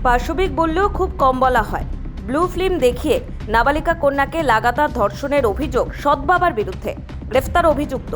পাশবিক বললেও খুব কম বলা হয়। ব্লু ফিল্ম দেখিয়ে নাবালিকা কন্যাকে লাগাতার ধর্ষণের অভিযোগ সৎ বাবার বিরুদ্ধে। গ্রেফতার অভিযুক্ত।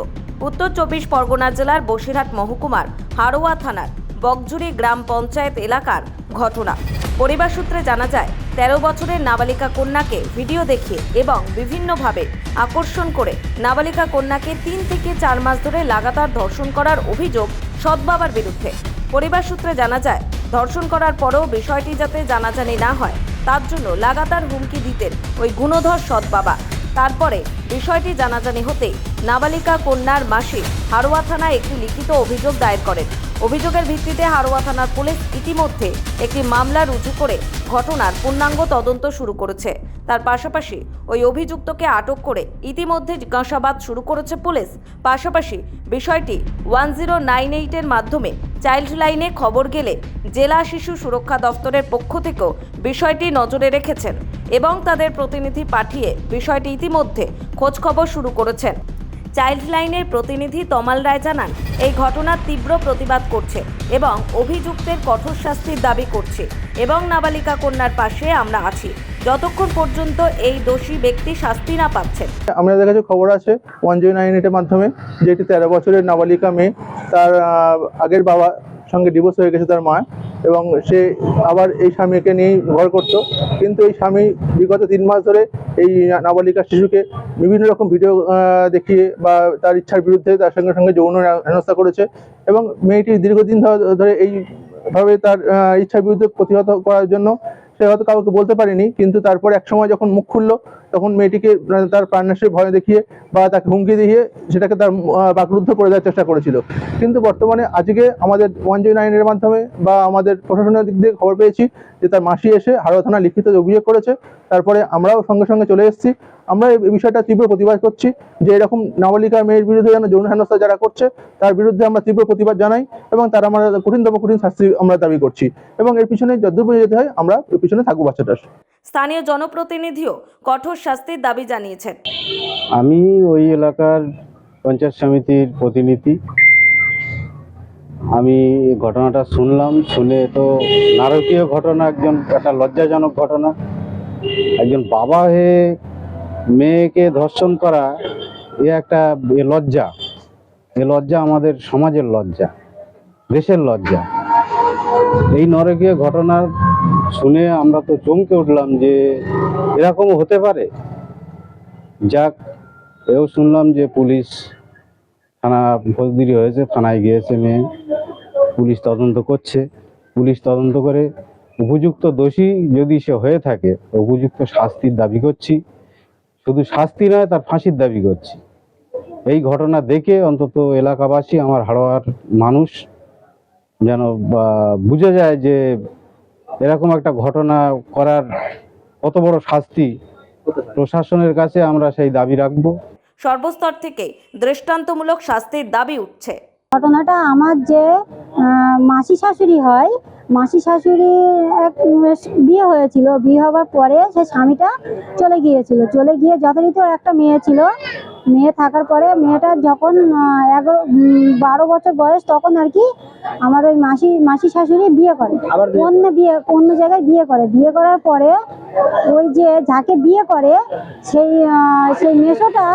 উত্তর 24 পরগনা জেলার বসিরহাট মহকুমার হারোয়া থানার বকজুরি গ্রাম পঞ্চায়েত এলাকার ঘটনা। পরিবার সূত্রে জানা যায় 13 বছরের নাবালিকা কন্যাকে ভিডিও দেখিয়ে এবং বিভিন্নভাবে আকর্ষণ করে নাবালিকা কন্যাকে 3 থেকে 4 মাস ধরে লাগাতার ধর্ষণ করার অভিযোগ সৎ বাবার বিরুদ্ধে। পরিবার সূত্রে জানা যায় ধর্ষণ করার পরেও বিষয়টি যাতে জানাজানি না হয় তার জন্য লাগাতার হুমকি দিতেন ওই গুণধর সৎ বাবা। তারপরে বিষয়টি জানাজানি হতেই নাবালিকা কন্যার মাসি হারোয়া থানায় একটি লিখিত অভিযোগ দায়ের করেন। অভিযোগের ভিত্তিতে হারোয়া থানার পুলিশ ইতিমধ্যে একটি মামলা রুজু করে ঘটনার পূর্ণাঙ্গ তদন্ত শুরু করেছে। তার পাশাপাশি ওই অভিযুক্তকে আটক করে ইতিমধ্যে জিজ্ঞাসাবাদ শুরু করেছে পুলিশ। পাশাপাশি বিষয়টি 1098 এর মাধ্যমে চাইল্ড লাইনে খবর গেলে জেলা শিশু সুরক্ষা দফতরের পক্ষ থেকেও বিষয়টি নজরে রেখেছেন এবং তাদের প্রতিনিধি পাঠিয়ে বিষয়টি ইতিমধ্যে খোঁজখবর শুরু করেছেন। চাইল্ড লাইনের প্রতিনিধি তমাল রায় জানান, এই ঘটনার তীব্র প্রতিবাদ করছে এবং অভিযুক্তের কঠোর শাস্তির দাবি করছে এবং নাবালিকা কন্যার পাশে আমরা আছি যতক্ষণ পর্যন্ত এই দোষী ব্যক্তি শাস্তি না পাচ্ছেন। আমাদের কাছে খবর আছে 1098 এর মাধ্যমে যেটি 13 বছরের নাবালিকা মেয়ে, তার আগের বাবা সঙ্গে ডিভোর্স হয়ে গেছে তার মা, এবং সে আবার এই স্বামীকে নিয়ে ঘর করত। কিন্তু এই স্বামী বিগত 3 মাস ধরে এই নাবালিকা শিশুকে বিভিন্ন রকম ভিডিও দেখিয়ে বা তার ইচ্ছার বিরুদ্ধে তার সঙ্গে যৌন হেনস্থা করেছে এবং মেয়েটি দীর্ঘদিন ধরে এইভাবে তার ইচ্ছার বিরুদ্ধে প্রতিহত করার জন্য সে হয়তো কাউকে বলতে পারেনি, কিন্তু তারপর এক সময় যখন মুখ খুললো তখন মেয়েটিকে তার প্রাণনাশের ভয় দেখিয়ে বা তাকে হুমকি দেখিয়ে সেটাকে তার বাকরুদ্ধ করে দেওয়ার চেষ্টা করেছিল। কিন্তু বর্তমানে আজকে আমাদের 1098 এর মাধ্যমে বা আমাদের প্রশাসনের দিক থেকে খবর পেয়েছি যে তার মাসি এসে হারোয়া থানায় লিখিত অভিযোগ করেছে। তারপরে আমরাও সঙ্গে সঙ্গে চলে এসেছি। আমরা এই বিষয়টা তীব্র প্রতিবাদ করছি যে এরকম নাবালিকা মেয়ের বিরুদ্ধে যেন যৌন হেনস্থা যারা করছে তার বিরুদ্ধে আমরা তীব্র প্রতিবাদ জানাই এবং তার আমরা কঠিন শাস্তি আমরা দাবি করছি এবং এর পিছনে যতদূর যেতে হয় আমরা এর পিছনে থাকবো বাচ্চাটার। স্থানীয় জনপ্রতিনিধিও কঠোর শাস্তির দাবি জানিয়েছেন। আমি ওই এলাকার পঞ্চায়েত সমিতির প্রতিনিধি। আমি ঘটনাটা শুনলাম, শুনে তো নারকীয় ঘটনা, একটা লজ্জাজনক ঘটনা। একজন বাবা হয়ে মেয়েকে ধর্ষণ করা একটা লজ্জা আমাদের সমাজের লজ্জা, দেশের লজ্জা। এই নরকীয় ঘটনা শুনে আমরা তো চমকে উঠলাম যে এরকমও হতে পারে। যাক, এও শুনলাম যে পুলিশ থানা ফৌজদারি হয়েছে, থানায় গিয়েছে মেয়ে, পুলিশ তদন্ত করছে। পুলিশ তদন্ত করে উপযুক্ত দোষী যদি সে হয়ে থাকে উপযুক্ত শাস্তির দাবি করছি। শুধু শাস্তি নয়, তার ফাঁসির দাবি করছি। এই ঘটনা দেখে অন্তত এলাকাবাসী, আমার হারোয়ার মানুষ যেন বুঝে যায় যে এরকম একটা ঘটনা করার কত বড় শাস্তি। প্রশাসনের কাছে আমরা সেই দাবি রাখবো। সর্বস্তর থেকে দৃষ্টান্তমূলক শাস্তির দাবি উঠছে। ঘটনাটা আমার যে মাসি শাশুড়ি হয়, মাসি শাশুড়ির এক বিয়ে হয়েছিল। বিয়ে হওয়ার পরে সে স্বামীটা চলে গিয়ে যথারীতি ওর একটা মেয়ে ছিল। মেয়ে থাকার পরে মেয়েটা যখন 12 বছর বয়স তখন আর কি আমার ওই মাসি শাশুড়ি বিয়ে করে, অন্য জায়গায় বিয়ে করার পরে ওই যে যাকে বিয়ে করে সেই মেয়েটা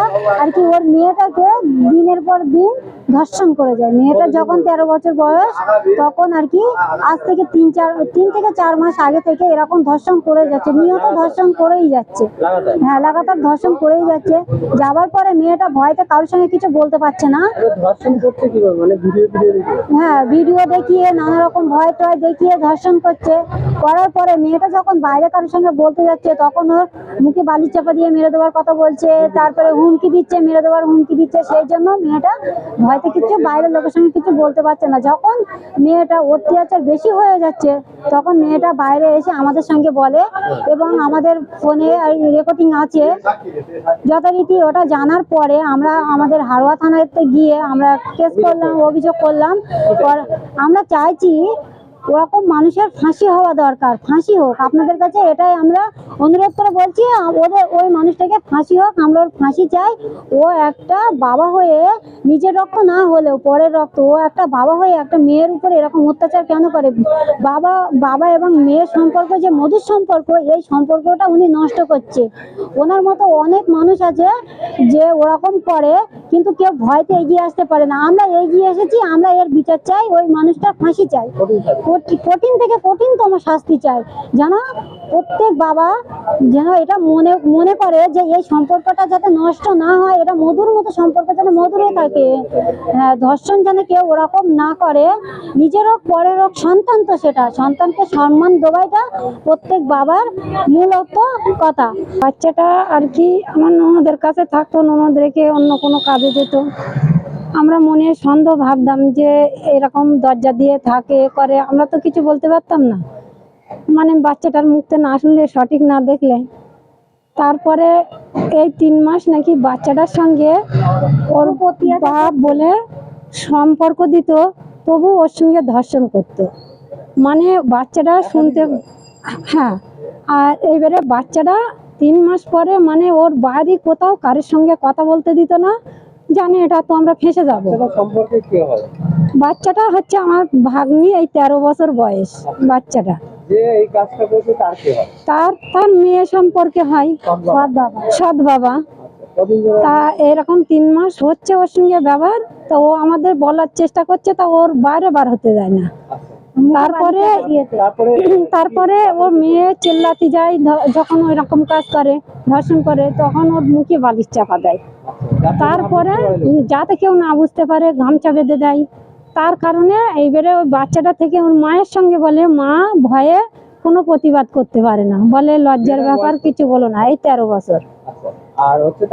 আর কি ওর মেয়েটাকে দিনের পর দিন ধর্ষণ করে যায়। মেয়েটা যখন 13 বছর বয়স তখন আর কি আজ থেকে 3 থেকে 4 মাস আগে থেকে এরকম ধর্ষণ করে যাচ্ছে, নিয়ত ধর্ষণ করেই যাচ্ছে। হ্যাঁ, লাগাতার ধর্ষণ করেই যাচ্ছে। যাবার পরে মেয়েটা ভয়তে কারোর সঙ্গে কিছু বলতে পারছে না। হ্যাঁ, ভিডিও দেখিয়ে নানা রকম ভয় টয় দেখিয়ে ধর্ষণ করছে। করার পরে মেয়েটা যখন বাইরে কারোর সঙ্গে বলতে যাচ্ছে তখন ওর মুখে বালি চাপা দিয়ে মেরে দেওয়ার কথা বলছে, তারপরে হুমকি দিচ্ছে, মেরে দেওয়ার হুমকি দিচ্ছে। সেই জন্য মেয়েটা ভয়তে কিছু বাইরের লোকের সঙ্গে কিছু বলতে পারছে না। যখন মেয়েটা অত্যাচার বেশি হয়ে যাচ্ছে তখন মেয়েটা বাইরে এসে আমাদের সঙ্গে বলে এবং আমাদের ফোনে রেকর্ডিং আছে। যথারীতি ওটা জানার পরে আমরা আমাদের হারোয়া থানাতে গিয়ে আমরা কেস করলাম, অভিযোগ করলাম। আমরা চাইছি ওরকম মানুষের ফাঁসি হওয়া দরকার, ফাঁসি হোক। আপনাদের কাছে এটাই আমরা অনুরোধ করে বলছি, ওদের ওই মানুষটাকে ফাঁসি হোক, আমরা ওর ফাঁসি চাই। ও একটা বাবা হয়ে, নিজের রক্ত না হলেও পরের রক্ত, ও একটা বাবা হয়ে একটা মেয়ের উপরে এরকম অত্যাচার কেন করে? বাবা এবং মেয়ের সম্পর্ক যে মধুর সম্পর্ক, এই সম্পর্কটা উনি নষ্ট করছে। ওনার মতো অনেক মানুষ আছে যে ওরকম করে, কিন্তু কেউ ভয়তে এগিয়ে আসতে পারে না। আমরা এগিয়ে এসেছি, আমরা এর বিচার চাই, ওই মানুষটার ফাঁসি চাই, কঠিন থেকে কঠিনতম শাস্তি চাই। যেন প্রত্যেক বাবা যেন এটা মনে করে যে এই সম্পর্কটা যাতে নষ্ট না হয়, এটা মধুর মতো সম্পর্ক যেন মধুর হয়ে থাকে। হ্যাঁ, ধর্ষণ যেন কেউ ওরকম না করে, নিজের হোক পরের হোক, সন্তান তো সেটা, সন্তানকে সম্মান দেওয়াটা প্রত্যেক বাবার মূলত কথা। বাচ্চাটা আর কি আমার ননদের কাছে থাকতো, ননদ রেখে অন্য কোনো কাজে যেত। আমরা মনে সন্দেহ ভাবতাম যে এরকম দরজা দিয়ে থাকে করে, আমরা তো কিছু বলতে পারতাম না, মানে বাচ্চাটার মুখতে না শুনলে, সঠিক না দেখলে। তারপরে এই 3 মাস নাকি বাচ্চাটার সঙ্গে ওর বাপ বলে সম্পর্ক দিত, তবু ওর সঙ্গে ধর্ষণ করতো। মানে বাচ্চাটা শুনতে, হ্যাঁ। আর এইবারে বাচ্চাটা 3 মাস পরে মানে ওর বাড়ি কোথাও কারোর সঙ্গে কথা বলতে দিত না, জানে এটা তো আমরা ফেঁসে যাবো। সম্পর্কে কি হয়? বাচ্চাটা হচ্ছে আমার ভাগ্নি, এই 13 বছর বয়স বাচ্চাটা। যে এই কাজটা করছে তার কি হয়? তার মেয়ে সম্পর্কে হয়, সৎ বাবা। তা এরকম 3 মাস হচ্ছে ওর সঙ্গে ব্যবহার, তো ও আমাদের বলার চেষ্টা করছে, তা ওর বাইরে বার হতে দেয় না। তারপরে ওর মেয়ে চিল্লাতে যায়, যখন ওই রকম কাজ করে, ধর্ষণ করে, তখন ওর মুখে বালিশ চাপা দেয়। তারপরে যাতে কেউ না বুঝতে পারে গামছা বেঁধে দেয়। তার কারণে এইবারে ওই বাচ্চাটা থেকে ওর মায়ের সঙ্গে বলে, মা ভয়ে কোনো প্রতিবাদ করতে পারে না, বলে লজ্জার ব্যাপার, কিছু বলো না। এই 13 বছর। আর হচ্ছে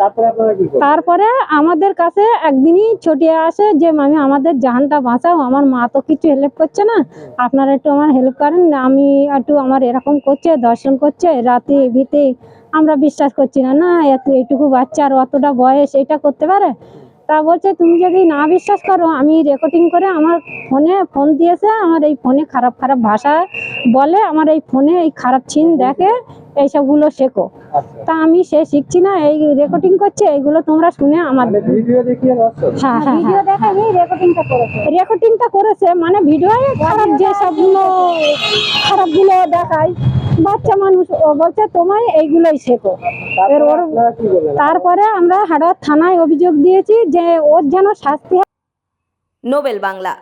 তারপরে আমাদের কাছে একদিনই ছুটিয়ে আসে যে মামি আমাদের জানটা বাঁচাও, আমার মা তো কিছু হেল্প করছে না, আপনারা একটু আমার হেল্প করেন, আমি একটু আমার এরকম করছে, দর্শন করছে রাতে ভিতে, আমরা বিশ্বাস করছি না, না এইটুকু বাচ্চা আর অতটা বয়স এটা করতে পারে। তা বলছে তুমি যদি না বিশ্বাস করো, আমি রেকর্ডিং করে, আমার ফোনে ফোন দিয়েছে, আমার এই ফোনে খারাপ খারাপ ভাষা বলে, আমার এই ফোনে এই খারাপ চিন দেখে, এইসবগুলো শেখো। তা আমি সে শিখছি না, এই রেকর্ডিং করছে, এইগুলো তোমরা শুনে আমার ভিডিও দেখিয়ে হ্যাঁ হ্যাঁ ভিডিও দেখে আমি রেকর্ডিংটা করেছে, মানে ভিডিও খারাপ যে সবগুলো খারাপগুলো দেখায় বাচ্চা মানুষ। ও বলছে তোমায় এইগুলোই শেখো। তারপরে আমরা হাড়োয়া থানায় অভিযোগ দিয়েছি যে ওর যেন শাস্তি। নোবেল বাংলা।